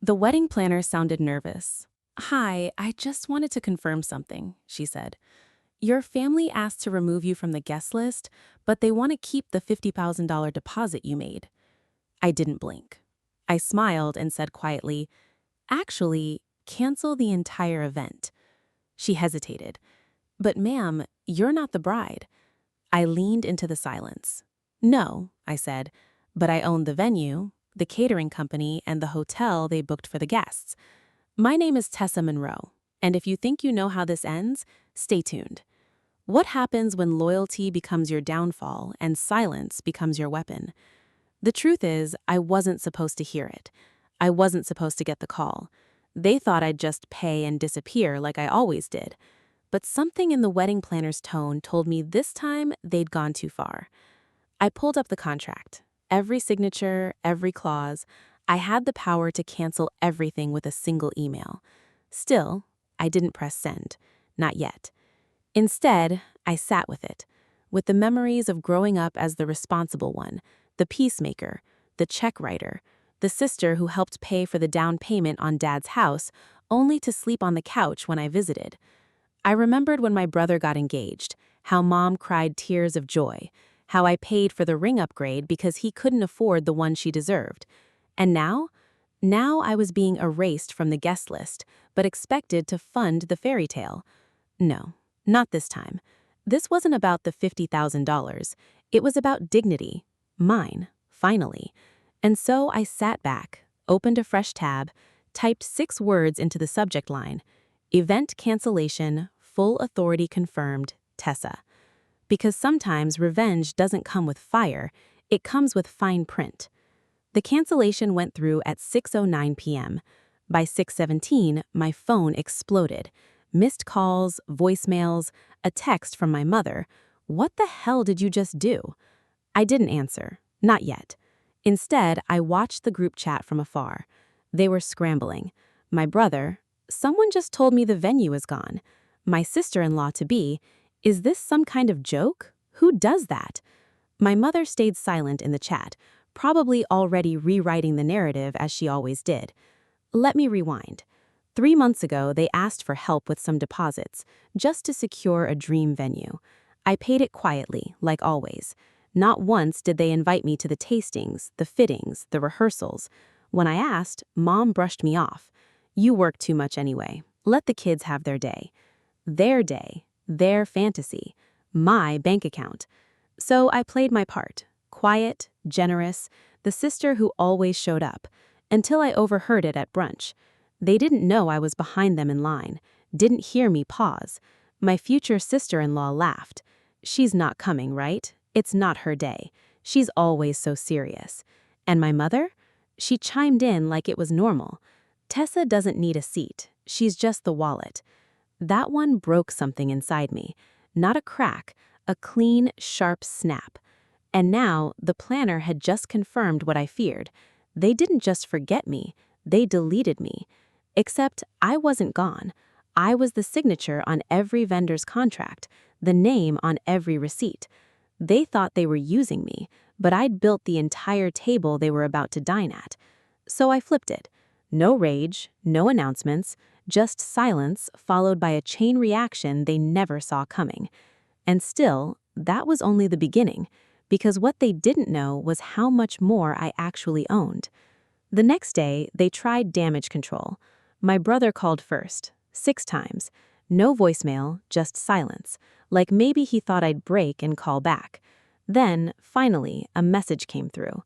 The wedding planner sounded nervous. "Hi, I just wanted to confirm something," she said. "Your family asked to remove you from the guest list, but they want to keep the $50,000 deposit you made." I didn't blink. I smiled and said quietly, "Actually, cancel the entire event." She hesitated. "But ma'am, you're not the bride." I leaned into the silence. "No," I said, "but I own the venue, the catering company, and the hotel they booked for the guests. My name is Tessa Monroe, and if you think you know how this ends, stay tuned. What happens when loyalty becomes your downfall and silence becomes your weapon?" The truth is, I wasn't supposed to hear it. I wasn't supposed to get the call. They thought I'd just pay and disappear like I always did. But something in the wedding planner's tone told me this time they'd gone too far. I pulled up the contract. Every signature, every clause. I had the power to cancel everything with a single email. Still, I didn't press send. Not yet. Instead, I sat with the memories of growing up as the responsible one, the peacemaker, the check writer, the sister who helped pay for the down payment on Dad's house, only to sleep on the couch when I visited. I remembered when my brother got engaged, how Mom cried tears of joy, how I paid for the ring upgrade because he couldn't afford the one she deserved. And now? Now I was being erased from the guest list, but expected to fund the fairy tale. No, not this time. This wasn't about the $50,000. It was about dignity. Mine, finally. And so I sat back, opened a fresh tab, typed 6 words into the subject line: "Event cancellation, full authority confirmed, Tessa." Because sometimes revenge doesn't come with fire, it comes with fine print. The cancellation went through at 6:09 p.m. By 6:17, my phone exploded. Missed calls, voicemails, a text from my mother. "What the hell did you just do?" I didn't answer. Not yet. Instead, I watched the group chat from afar. They were scrambling. My brother, "Someone just told me the venue is gone." My sister-in-law-to-be, "Is this some kind of joke? Who does that?" My mother stayed silent in the chat, probably already rewriting the narrative as she always did. Let me rewind. 3 months ago, they asked for help with some deposits, just to secure a dream venue. I paid it quietly, like always. Not once did they invite me to the tastings, the fittings, the rehearsals. When I asked, Mom brushed me off. "You work too much anyway. Let the kids have their day." Their day, their fantasy, my bank account. So I played my part, quiet, generous, the sister who always showed up, until I overheard it at brunch. They didn't know I was behind them in line, didn't hear me pause. My future sister-in-law laughed. "She's not coming, right? It's not her day. She's always so serious." And my mother? She chimed in like it was normal. "Tessa doesn't need a seat. She's just the wallet." That one broke something inside me. Not a crack, a clean, sharp snap. And now, the planner had just confirmed what I feared. They didn't just forget me, they deleted me. Except I wasn't gone. I was the signature on every vendor's contract, the name on every receipt. They thought they were using me, but I'd built the entire table they were about to dine at. So I flipped it. No rage, no announcements, just silence followed by a chain reaction they never saw coming. And still, that was only the beginning, because what they didn't know was how much more I actually owned. The next day, they tried damage control. My brother called first, 6 times. No voicemail, just silence, like maybe he thought I'd break and call back. Then, finally, a message came through.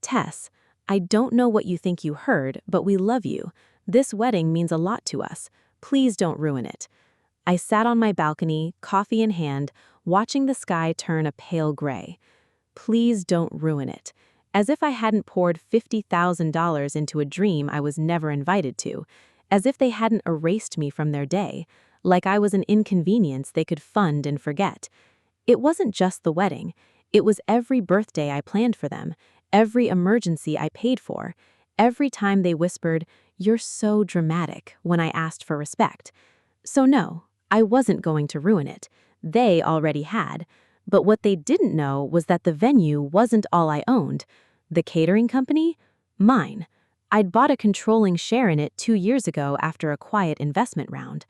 "Tess, I don't know what you think you heard, but we love you. This wedding means a lot to us. Please don't ruin it." I sat on my balcony, coffee in hand, watching the sky turn a pale gray. Please don't ruin it. As if I hadn't poured $50,000 into a dream I was never invited to. As if they hadn't erased me from their day. Like I was an inconvenience they could fund and forget. It wasn't just the wedding. It was every birthday I planned for them, every emergency I paid for, every time they whispered, "You're so dramatic," when I asked for respect. So no, I wasn't going to ruin it. They already had. But what they didn't know was that the venue wasn't all I owned. The catering company? Mine. I'd bought a controlling share in it 2 years ago after a quiet investment round.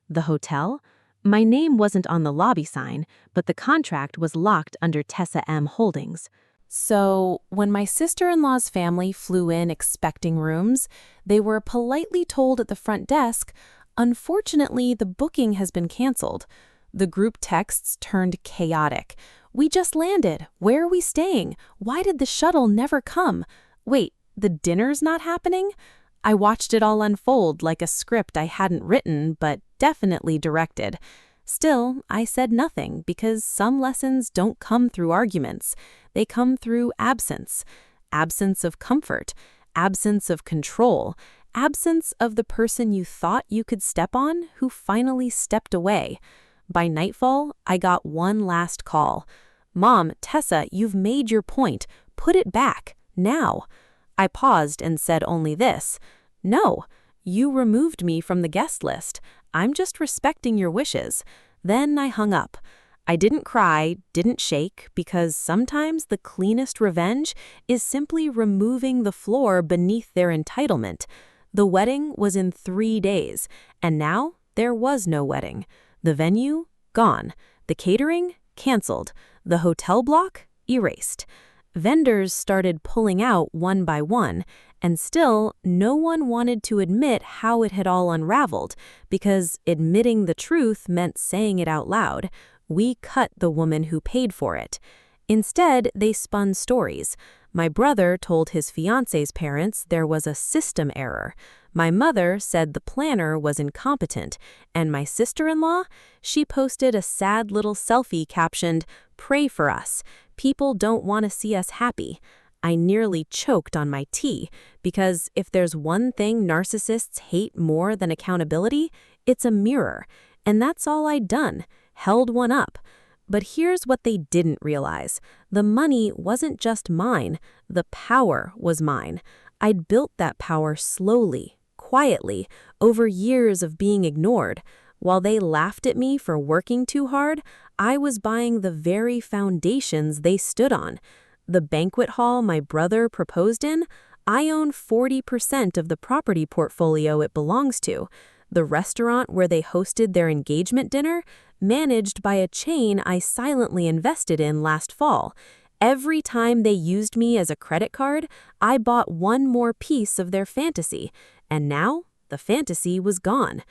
The hotel? My name wasn't on the lobby sign, but the contract was locked under Tessa M. Holdings. So, when my sister-in-law's family flew in expecting rooms, they were politely told at the front desk, "Unfortunately, the booking has been canceled." The group texts turned chaotic. "We just landed. Where are we staying? Why did the shuttle never come? Wait, the dinner's not happening?" I watched it all unfold like a script I hadn't written, but definitely directed. Still, I said nothing because some lessons don't come through arguments. They come through absence. Absence of comfort, absence of control, absence of the person you thought you could step on who finally stepped away. By nightfall, I got one last call. "Mom, Tessa, you've made your point. Put it back, now." I paused and said only this: "No, you removed me from the guest list. I'm just respecting your wishes." Then I hung up. I didn't cry, didn't shake, because sometimes the cleanest revenge is simply removing the floor beneath their entitlement. The wedding was in 3 days, and now there was no wedding. The venue? Gone. The catering? Canceled. The hotel block? Erased. Vendors started pulling out one by one, and still no one wanted to admit how it had all unraveled, because admitting the truth meant saying it out loud. We cut the woman who paid for it. Instead, they spun stories. My brother told his fiancé's parents there was a system error. My mother said the planner was incompetent, and my sister-in-law, she posted a sad little selfie captioned, "Pray for us. People don't want to see us happy." I nearly choked on my tea, because if there's one thing narcissists hate more than accountability, it's a mirror. And that's all I'd done, held one up. But here's what they didn't realize. The money wasn't just mine, the power was mine. I'd built that power slowly, quietly, over years of being ignored. While they laughed at me for working too hard, I was buying the very foundations they stood on. The banquet hall my brother proposed in, I own 40% of the property portfolio it belongs to. The restaurant where they hosted their engagement dinner, managed by a chain I silently invested in last fall. Every time they used me as a credit card, I bought one more piece of their fantasy, and now the fantasy was gone.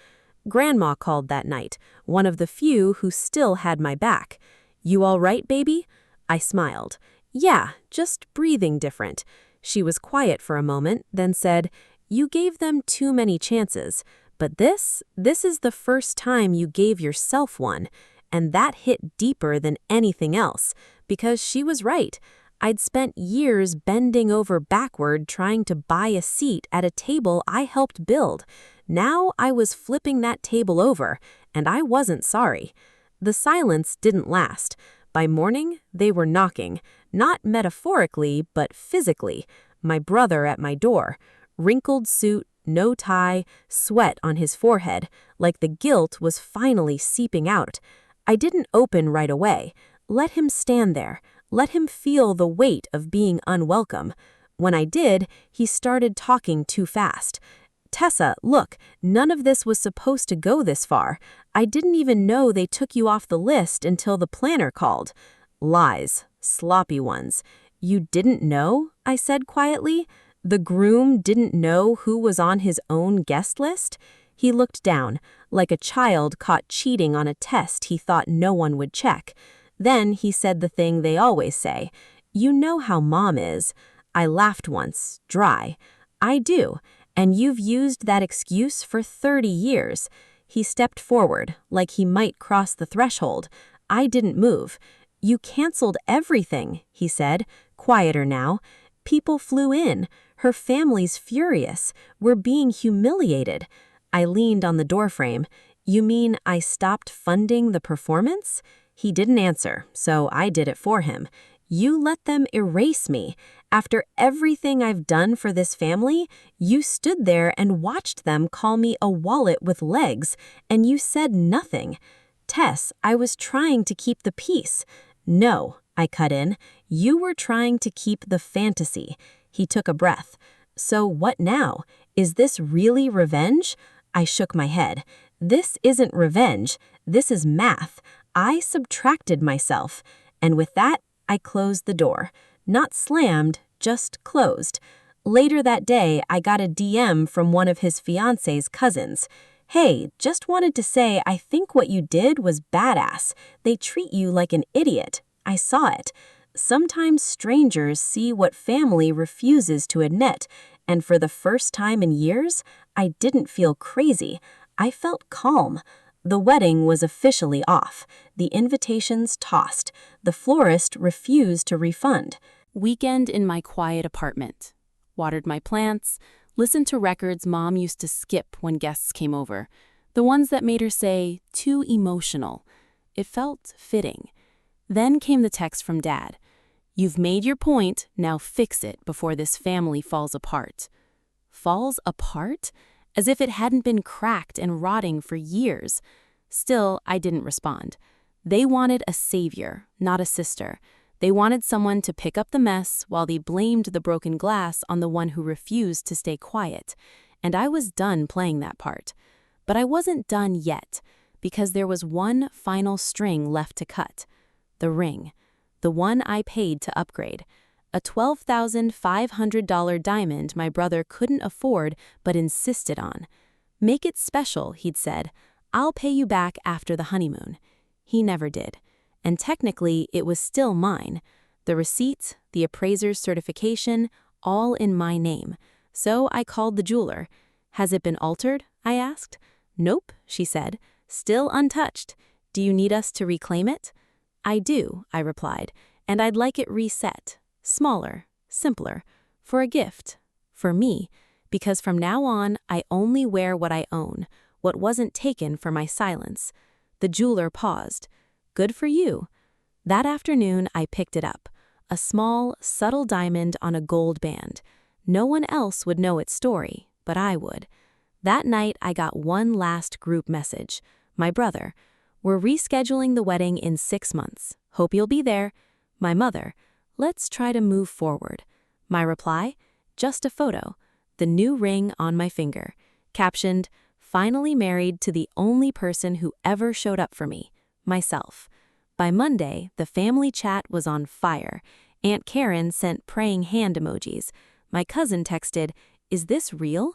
Grandma called that night, one of the few who still had my back. "You all right, baby?" I smiled. "Yeah, just breathing different." She was quiet for a moment, then said, "You gave them too many chances. But this is the first time you gave yourself one." And that hit deeper than anything else, because she was right. I'd spent years bending over backward trying to buy a seat at a table I helped build. Now I was flipping that table over, and I wasn't sorry. The silence didn't last. By morning, they were knocking, not metaphorically, but physically. My brother at my door. Wrinkled suit, no tie, sweat on his forehead, like the guilt was finally seeping out. I didn't open right away. Let him stand there. Let him feel the weight of being unwelcome. When I did, he started talking too fast. "Tessa, look, none of this was supposed to go this far. I didn't even know they took you off the list until the planner called." "Lies. Sloppy ones." "You didn't know?" I said quietly. "The groom didn't know who was on his own guest list?" He looked down, like a child caught cheating on a test he thought no one would check. Then he said the thing they always say, "You know how Mom is." I laughed once, dry. "I do, and you've used that excuse for 30 years. He stepped forward, like he might cross the threshold. I didn't move. "You canceled everything," he said, quieter now. "People flew in. Her family's furious. We're being humiliated." I leaned on the doorframe. "You mean I stopped funding the performance?" He didn't answer, so I did it for him. "You let them erase me. After everything I've done for this family, you stood there and watched them call me a wallet with legs, and you said nothing." "Tess, I was trying to keep the peace." "No," I cut in. "You were trying to keep the fantasy." He took a breath. So what now? Is this really revenge? I shook my head. This isn't revenge. This is math. I subtracted myself. And with that, I closed the door. Not slammed, just closed. Later that day, I got a DM from one of his fiance's cousins. Hey, just wanted to say I think what you did was badass. They treat you like an idiot. I saw it. Sometimes strangers see what family refuses to admit, and for the first time in years, I didn't feel crazy. I felt calm. The wedding was officially off. The invitations tossed. The florist refused to refund. Weekend in my quiet apartment. Watered my plants, listened to records Mom used to skip when guests came over. The ones that made her say, too emotional. It felt fitting. Then came the text from Dad. You've made your point, now fix it before this family falls apart. Falls apart? As if it hadn't been cracked and rotting for years. Still, I didn't respond. They wanted a savior, not a sister. They wanted someone to pick up the mess while they blamed the broken glass on the one who refused to stay quiet. And I was done playing that part. But I wasn't done yet, because there was one final string left to cut. The ring. The one I paid to upgrade. A $12,500 diamond my brother couldn't afford but insisted on. Make it special, he'd said. I'll pay you back after the honeymoon. He never did. And technically, it was still mine. The receipt, the appraiser's certification, all in my name. So I called the jeweler. Has it been altered? I asked. Nope, she said. Still untouched. Do you need us to reclaim it? I do, I replied, and I'd like it reset. Smaller, simpler, for a gift. For me, because from now on, I only wear what I own, what wasn't taken for my silence. The jeweler paused. Good for you. That afternoon, I picked it up. A small, subtle diamond on a gold band. No one else would know its story, but I would. That night, I got one last group message. My brother. We're rescheduling the wedding in 6 months. Hope you'll be there. My mother. Let's try to move forward. My reply? Just a photo. The new ring on my finger. Captioned, finally married to the only person who ever showed up for me. Myself. By Monday, the family chat was on fire. Aunt Karen sent praying hand emojis. My cousin texted, is this real?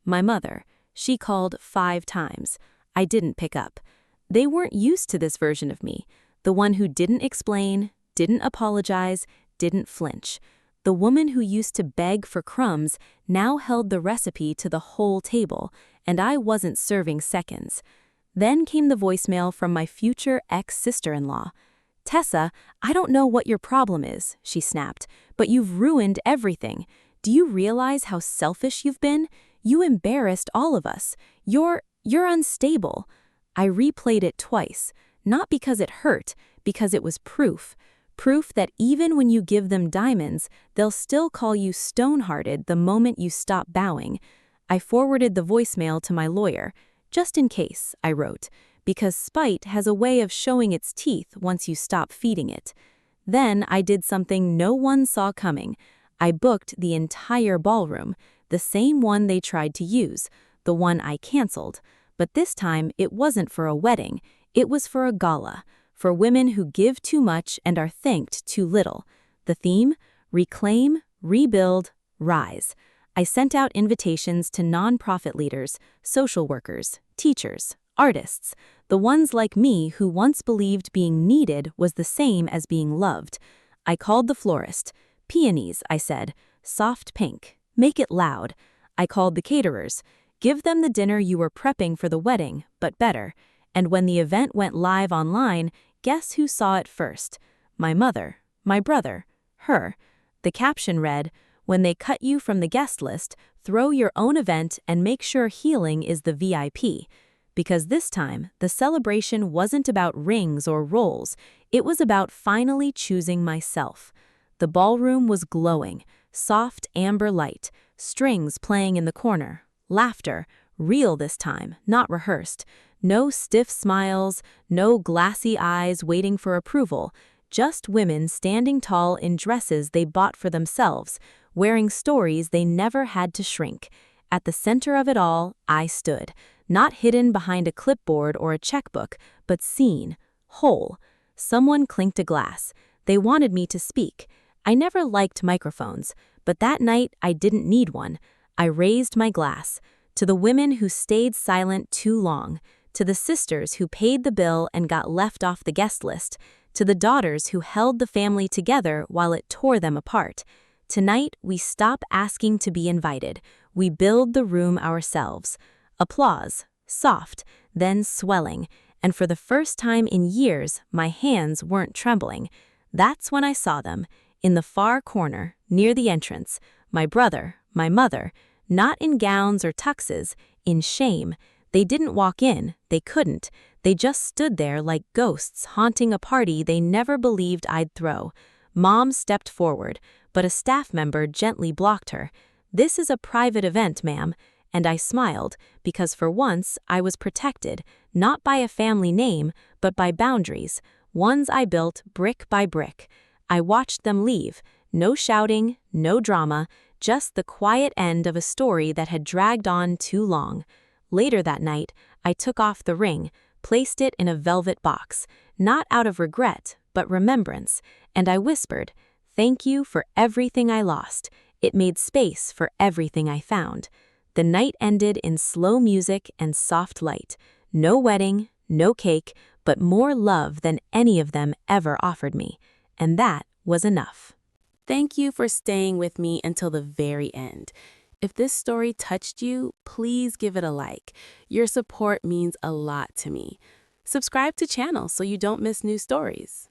My mother. She called 5 times. I didn't pick up. They weren't used to this version of me. The one who didn't explain, didn't apologize, didn't flinch. The woman who used to beg for crumbs now held the recipe to the whole table, and I wasn't serving seconds. Then came the voicemail from my future ex-sister-in-law. Tessa, I don't know what your problem is, she snapped, but you've ruined everything. Do you realize how selfish you've been? You embarrassed all of us. You're unstable. I replayed it twice, not because it hurt, because it was proof. Proof that even when you give them diamonds, they'll still call you stone-hearted the moment you stop bowing. I forwarded the voicemail to my lawyer. Just in case, I wrote, because spite has a way of showing its teeth once you stop feeding it. Then I did something no one saw coming. I booked the entire ballroom, the same one they tried to use, the one I canceled. But this time it wasn't for a wedding, it was for a gala, for women who give too much and are thanked too little. The theme? Reclaim, rebuild, rise. I sent out invitations to nonprofit leaders, social workers, teachers, artists, the ones like me who once believed being needed was the same as being loved. I called the florist. Peonies, I said. Soft pink. Make it loud. I called the caterers. Give them the dinner you were prepping for the wedding, but better. And when the event went live online, guess who saw it first? My mother, my brother, her. The caption read, when they cut you from the guest list, throw your own event and make sure healing is the VIP. Because this time, the celebration wasn't about rings or roles. It was about finally choosing myself. The ballroom was glowing, soft amber light, strings playing in the corner, laughter, real this time, not rehearsed. No stiff smiles, no glassy eyes waiting for approval, just women standing tall in dresses they bought for themselves, wearing stories they never had to shrink. At the center of it all, I stood, not hidden behind a clipboard or a checkbook, but seen, whole. Someone clinked a glass. They wanted me to speak. I never liked microphones, but that night I didn't need one. I raised my glass. To the women who stayed silent too long, to the sisters who paid the bill and got left off the guest list, to the daughters who held the family together while it tore them apart. Tonight, we stop asking to be invited. We build the room ourselves. Applause, soft, then swelling, and for the first time in years, my hands weren't trembling. That's when I saw them, in the far corner, near the entrance, my brother, my mother, not in gowns or tuxes, in shame. They didn't walk in, they couldn't. They just stood there like ghosts haunting a party they never believed I'd throw. Mom stepped forward, but a staff member gently blocked her. "This is a private event, ma'am." And I smiled, because for once I was protected, not by a family name, but by boundaries, ones I built brick by brick. I watched them leave, no shouting, no drama, just the quiet end of a story that had dragged on too long. Later that night, I took off the ring, placed it in a velvet box, not out of regret, but remembrance, and I whispered, "Thank you for everything I lost. It made space for everything I found." The night ended in slow music and soft light. No wedding, no cake, but more love than any of them ever offered me. And that was enough. Thank you for staying with me until the very end. If this story touched you, please give it a like. Your support means a lot to me. Subscribe to channel so you don't miss new stories.